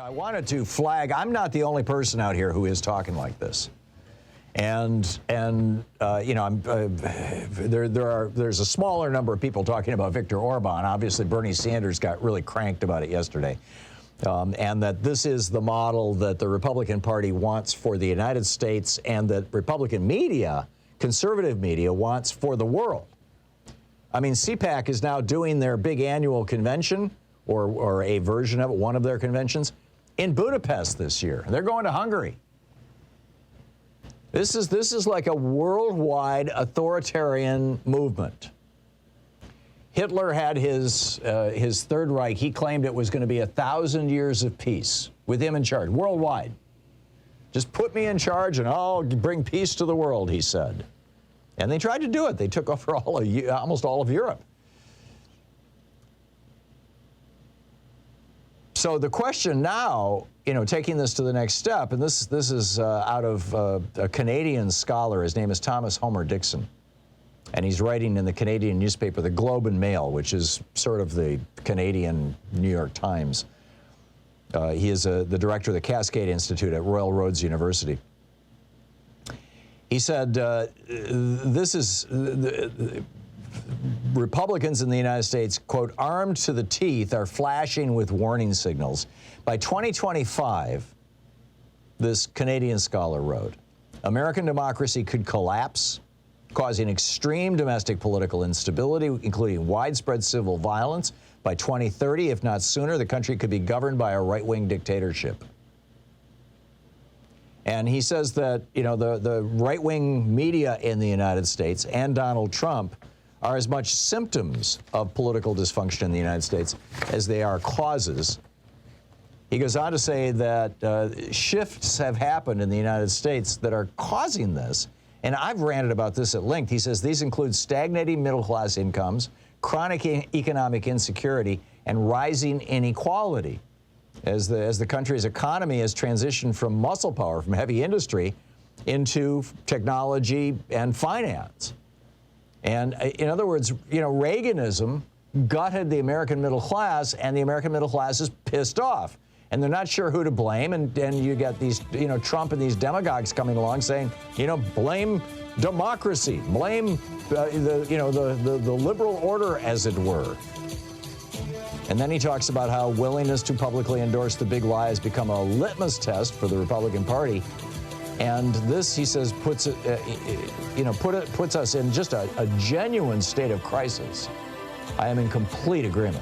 I wanted to flag, I'm not the only person out here who is talking like this. And you know, there's a smaller number of people talking about Viktor Orban. Obviously, Bernie Sanders got really cranked about it yesterday. And that this is the model that the Republican Party wants for the United States and that Republican media, conservative media, wants for the world. I mean, CPAC is now doing their big annual convention, or a version of it, one of their conventions, in Budapest this year. They're going to Hungary. This is like a worldwide authoritarian movement. Hitler had his Third Reich. He claimed it was going to be 1,000 years of peace with him in charge, worldwide. Just put me in charge and I'll bring peace to the world, he said. And they tried to do it. They took over almost all of Europe. So the question now, you know, taking this to the next step, and this is out of a Canadian scholar. His name is Thomas Homer-Dixon, and he's writing in the Canadian newspaper, the Globe and Mail, which is sort of the Canadian New York Times. He is the director of the Cascade Institute at Royal Roads University. He said, Republicans in the United States, quote, armed to the teeth, are flashing with warning signals. By 2025, this Canadian scholar wrote, American democracy could collapse, causing extreme domestic political instability, including widespread civil violence. By 2030, if not sooner, the country could be governed by a right-wing dictatorship. And he says that, you know, the right-wing media in the United States and Donald Trump are as much symptoms of political dysfunction in the United States as they are causes. He goes on to say that shifts have happened in the United States that are causing this. And I've ranted about this at length. He says these include stagnating middle-class incomes, chronic economic insecurity, and rising inequality as the country's economy has transitioned from muscle power, from heavy industry, into technology and finance. And in other words, you know, Reaganism gutted the American middle class, and the American middle class is pissed off. And they're not sure who to blame. And you got these, you know, Trump and these demagogues coming along saying, you know, blame democracy, blame the liberal order, as it were. And then he talks about how willingness to publicly endorse the big lie has become a litmus test for the Republican Party. And this, he says, puts us in just a genuine state of crisis. I am in complete agreement.